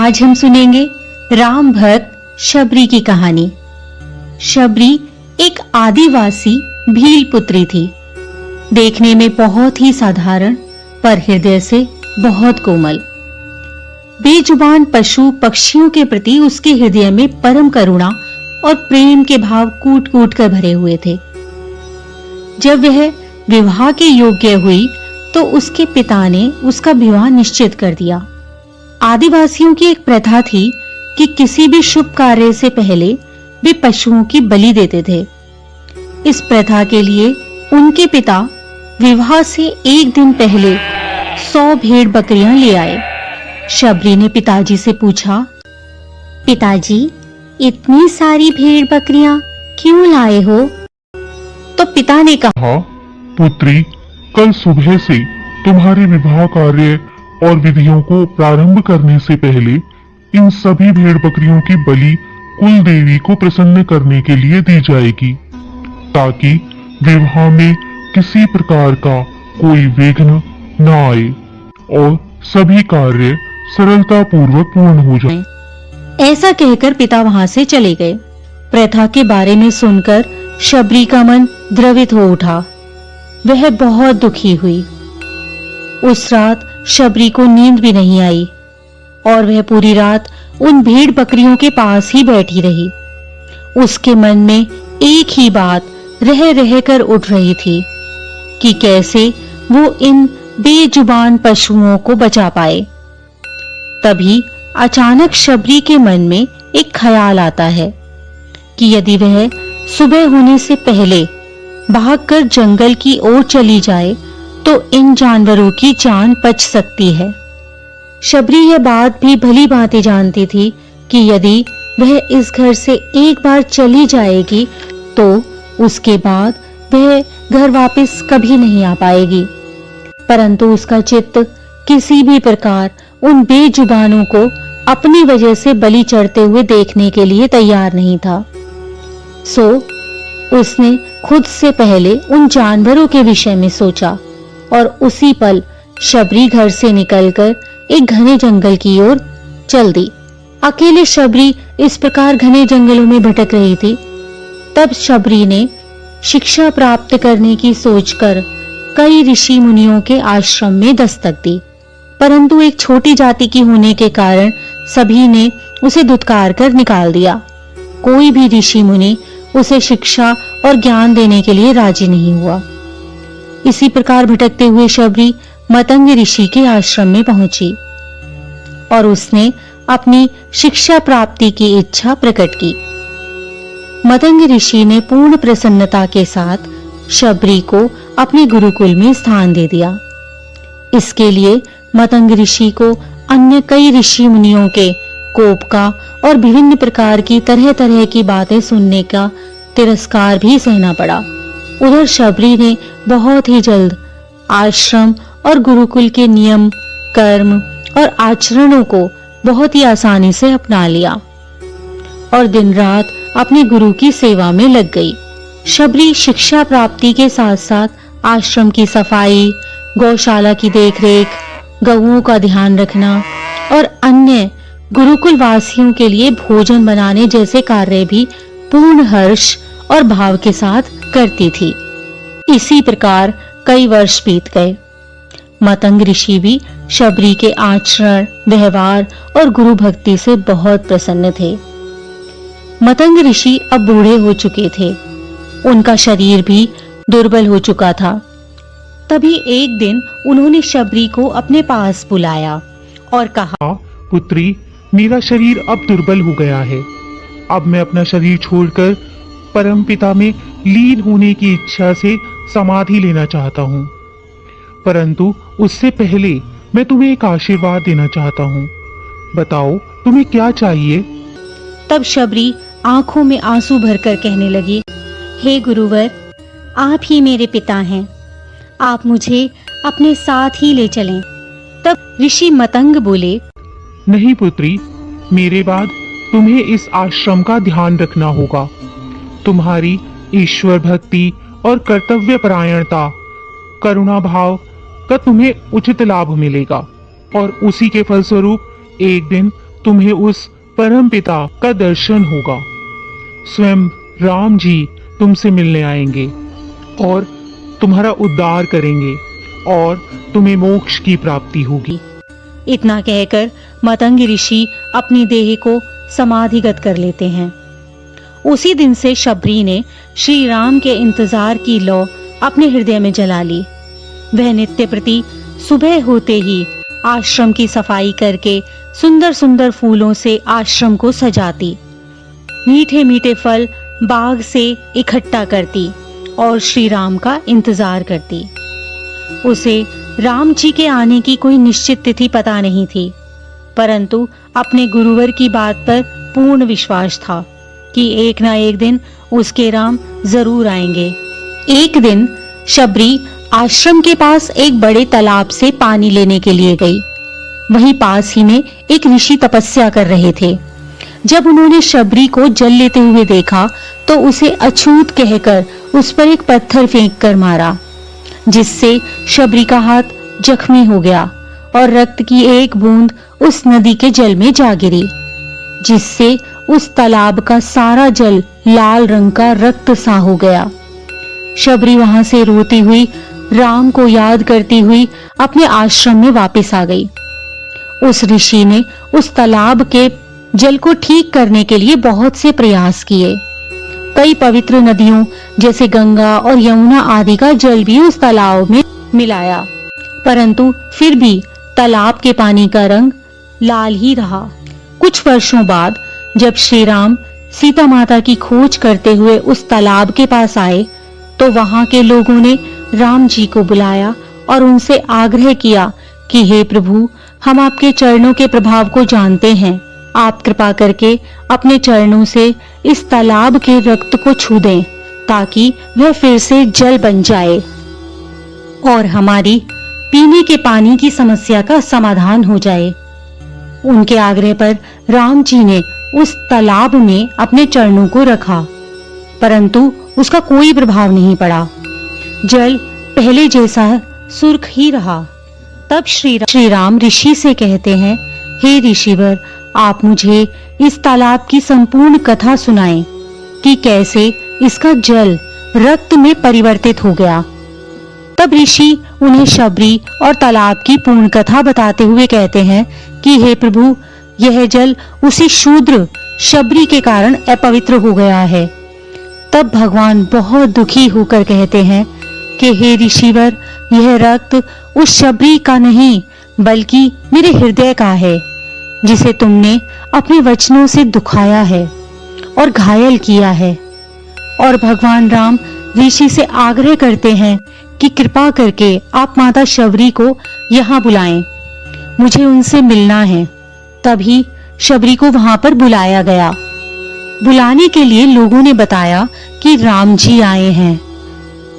आज हम सुनेंगे राम भक्त शबरी की कहानी। शबरी एक आदिवासी भील पुत्री थी। देखने में बहुत ही साधारण पर हृदय से बहुत कोमल। बेजुबान पशु पक्षियों के प्रति उसके हृदय में परम करुणा और प्रेम के भाव कूट कूट कर भरे हुए थे। जब वह विवाह के योग्य हुई तो उसके पिता ने उसका विवाह निश्चित कर दिया। आदिवासियों की एक प्रथा थी कि किसी भी शुभ कार्य से पहले वे पशुओं की बलि देते थे। इस प्रथा के लिए उनके पिता विवाह से एक दिन पहले 100 भेड़ बकरियां ले आए। शबरी ने पिताजी से पूछा, पिताजी, इतनी सारी भेड़ बकरियां क्यों लाए हो? तो पिता ने कहा, पुत्री, कल सुबह से तुम्हारे विवाह कार्य और विधियों को प्रारंभ करने से पहले इन सभी भेड़ बकरियों की बलि कुल देवी को प्रसन्न करने के लिए दी जाएगी, ताकि विवाह में किसी प्रकार का कोई विघ्न न आए और सभी कार्य सरलता पूर्वक पूर्ण हो जाए। ऐसा कहकर पिता वहां से चले गए। प्रथा के बारे में सुनकर शबरी का मन द्रवित हो उठा। वह बहुत दुखी हुई। उस रात शबरी को नींद भी नहीं आई और वह पूरी रात उन भेड़ बकरियों के पास ही बैठी रही। उसके मन में एक ही बात रह रह कर उठ रही थी कि कैसे वो इन बेजुबान पशुओं को बचा पाए। तभी अचानक शबरी के मन में एक ख्याल आता है कि यदि वह सुबह होने से पहले भागकर जंगल की ओर चली जाए तो इन जानवरों की जान बच सकती है। शबरी यह बात भी भली भांति जानती थी कि यदि वह इस घर से एक बार चली जाएगी तो उसके बाद वह घर वापस कभी नहीं आ पाएगी। परंतु उसका चित्त किसी भी प्रकार उन बेजुबानों को अपनी वजह से बलि चढ़ते हुए देखने के लिए तैयार नहीं था। सो उसने खुद से पहले उन जानवरों के विषय में सोचा और उसी पल शबरी घर से निकलकर एक घने जंगल की ओर चल दी। अकेले शबरी इस प्रकार घने जंगलों में भटक रही थी। तब शबरी ने शिक्षा प्राप्त करने की सोचकर कई ऋषि मुनियों के आश्रम में दस्तक दी, परंतु एक छोटी जाति की होने के कारण सभी ने उसे धुतकार कर निकाल दिया। कोई भी ऋषि मुनि उसे शिक्षा और ज्ञान देने के लिए राजी नहीं हुआ। इसी प्रकार भटकते हुए शबरी मतंग ऋषि के आश्रम में पहुंची और उसने अपनी शिक्षा प्राप्ति की इच्छा प्रकट की। मतंग ऋषि ने पूर्ण प्रसन्नता के साथ शबरी को अपने गुरुकुल में स्थान दे दिया। इसके लिए मतंग ऋषि को अन्य कई ऋषि मुनियों के कोप का और विभिन्न प्रकार की तरह तरह की बातें सुनने का तिरस्कार भी सहना पड़ा। उधर शबरी ने बहुत ही जल्द आश्रम और गुरुकुल के नियम, कर्म और आचरणों को बहुत ही आसानी से अपना लिया और दिन रात अपने गुरु की सेवा में लग गई। शबरी शिक्षा प्राप्ति के साथ साथ आश्रम की सफाई, गौशाला की देखरेख, गऊओं का ध्यान रखना और अन्य गुरुकुल वासियों के लिए भोजन बनाने जैसे कार्य भी पूर्ण हर्ष और भाव के साथ करती थी। इसी प्रकार कई वर्ष बीत गए। मतंग ऋषि भी शबरी के आचरण, व्यवहार और गुरु भक्ति से बहुत प्रसन्न थे। मतंग ऋषि अब बूढ़े हो चुके थे। उनका शरीर भी दुर्बल हो चुका था। तभी एक दिन उन्होंने शबरी को अपने पास बुलाया और कहा, पुत्री, मेरा शरीर अब दुर्बल हो गया है। अब मैं अपना शरीर छोड़कर परमपिता में लीन होने की इच्छा से समाधि लेना चाहता हूँ। परंतु उससे पहले मैं तुम्हें एक आशीर्वाद देना चाहता हूँ। बताओ, तुम्हें क्या चाहिए? तब शबरी आंखों में आंसू भरकर कहने लगी, हे गुरुवर, आप ही मेरे पिता हैं। आप मुझे अपने साथ ही ले चलें। तब ऋषि मतंग बोले, नहीं पुत्री, मेरे बाद तुम्हें इस आश्रम का ध्यान रखना होगा। तुम्हारी ईश्वर भक्ति और कर्तव्य परायणता, करुणा भाव का तुम्हें उचित लाभ मिलेगा और उसी के फलस्वरूप एक दिन तुम्हें उस परम पिता का दर्शन होगा। स्वयं राम जी तुमसे मिलने आएंगे और तुम्हारा उद्धार करेंगे और तुम्हें मोक्ष की प्राप्ति होगी। इतना कहकर मतंग ऋषि अपनी देह को समाधिगत कर लेते हैं। उसी दिन से शबरी ने श्री राम के इंतजार की लौ अपने हृदय में जला ली। वह नित्य प्रति सुबह होते ही आश्रम की सफाई करके सुंदर सुंदर फूलों से आश्रम को सजाती, मीठे मीठे फल बाग से इकट्ठा करती और श्री राम का इंतजार करती। उसे राम जी के आने की कोई निश्चित तिथि पता नहीं थी, परंतु अपने गुरुवर की बात पर पूर्ण विश्वास था कि एक ना एक दिन उसके राम जरूर आएंगे। एक दिन शबरी आश्रम के पास एक बड़े तालाब से पानी लेने के लिए गई। वहीं पास ही में एक ऋषि तपस्या कर रहे थे। जब उन्होंने शबरी को जल लेते हुए देखा तो उसे अछूत कहकर उस पर एक पत्थर फेंक कर मारा, जिससे शबरी का हाथ जख्मी हो गया और रक्त की एक बूंद उस नदी के जल में जा गिरी, जिससे उस तालाब का सारा जल लाल रंग का रक्त सा हो गया। शबरी वहां से रोती हुई राम को याद करती हुई अपने आश्रम में वापस आ गई। उस ऋषि ने उस तालाब के जल को ठीक करने के लिए बहुत से प्रयास किए। कई पवित्र नदियों जैसे गंगा और यमुना आदि का जल भी उस तालाब में मिलाया, परंतु फिर भी तालाब के पानी का रंग लाल ही रहा। कुछ वर्षों बाद जब श्री राम सीता माता की खोज करते हुए उस तालाब के पास आए तो वहां के लोगों ने राम जी को बुलाया और उनसे आग्रह किया कि हे प्रभु, हम आपके चरणों के प्रभाव को जानते हैं, आप कृपा करके अपने चरणों से इस तालाब के रक्त को छू दें ताकि वह फिर से जल बन जाए और हमारी पीने के पानी की समस्या का समाधान हो जाए। उनके आग्रह पर राम जी ने उस तालाब में अपने चरणों को रखा, परंतु उसका कोई प्रभाव नहीं पड़ा। जल पहले जैसा सुर्ख ही रहा। तब श्री राम ऋषि से कहते हैं, हे ऋषिवर, आप मुझे इस तालाब की संपूर्ण कथा सुनाएं कि कैसे इसका जल रक्त में परिवर्तित हो गया। तब ऋषि उन्हें शबरी और तालाब की पूर्ण कथा बताते हुए कहते हैं कि हे प्रभु, यह जल उसी शूद्र शबरी के कारण अपवित्र हो गया है। तब भगवान बहुत दुखी होकर कहते हैं कि हे ऋषिवर, यह रक्त उस शबरी का नहीं बल्कि मेरे हृदय का है, जिसे तुमने अपने वचनों से दुखाया है और घायल किया है। और भगवान राम ऋषि से आग्रह करते हैं कि कृपा करके आप माता शबरी को यहाँ बुलाएं, मुझे उनसे मिलना है। तभी शबरी को वहां पर बुलाया गया। बुलाने के लिए लोगों ने बताया कि राम जी आए हैं।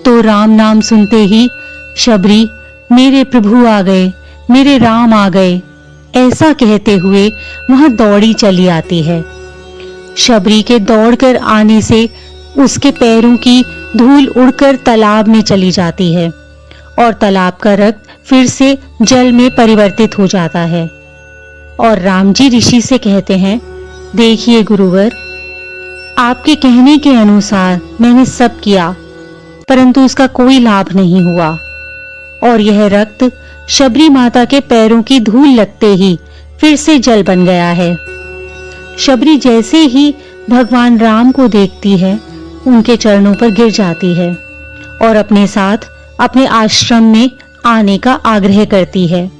तो राम नाम सुनते ही शबरी, मेरे प्रभु आ गए, मेरे राम आ गए, ऐसा कहते हुए वहां दौड़ी चली आती है। शबरी के दौड़कर आने से उसके पैरों की धूल उड़कर तालाब में चली जाती है और तालाब का रक्त फिर से जल में परिवर्तित हो जाता है। और राम जी ऋषि से कहते हैं, देखिए गुरुवर, आपके कहने के अनुसार मैंने सब किया, परंतु उसका कोई लाभ नहीं हुआ और यह रक्त शबरी माता के पैरों की धूल लगते ही फिर से जल बन गया है। शबरी जैसे ही भगवान राम को देखती है, उनके चरणों पर गिर जाती है और अपने साथ अपने आश्रम में आने का आग्रह करती है।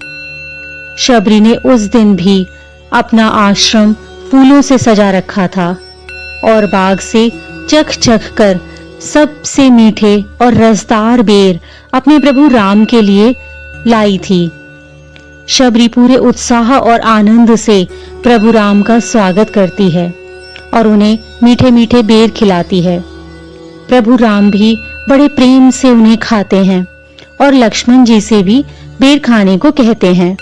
शबरी ने उस दिन भी अपना आश्रम फूलों से सजा रखा था और बाग से चख चख कर सबसे मीठे और रसदार बेर अपने प्रभु राम के लिए लाई थी। शबरी पूरे उत्साह और आनंद से प्रभु राम का स्वागत करती है और उन्हें मीठे मीठे बेर खिलाती है। प्रभु राम भी बड़े प्रेम से उन्हें खाते हैं और लक्ष्मण जी से भी बेर खाने को कहते हैं।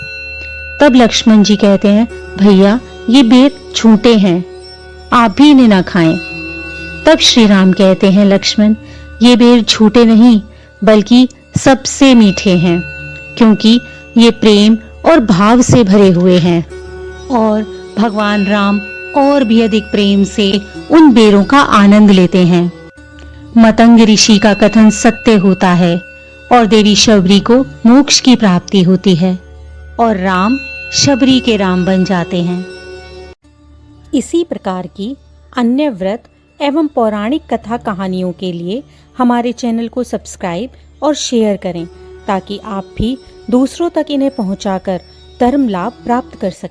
तब लक्ष्मण जी कहते हैं, भैया ये बेर छूटे हैं, आप भी इन्हें ना खाएं। तब श्री राम कहते हैं, लक्ष्मण ये बेर छूटे नहीं बल्कि सबसे मीठे हैं, क्योंकि ये प्रेम और भाव से भरे हुए हैं और भगवान राम और भी अधिक प्रेम से उन बेरों का आनंद लेते हैं। मतंग ऋषि का कथन सत्य होता है और देवी शबरी को मोक्ष की प्राप्ति होती है और राम शबरी के राम बन जाते हैं। इसी प्रकार की अन्य व्रत एवं पौराणिक कथा कहानियों के लिए हमारे चैनल को सब्सक्राइब और शेयर करें ताकि आप भी दूसरों तक इन्हें पहुंचाकर धर्म लाभ प्राप्त कर सकें।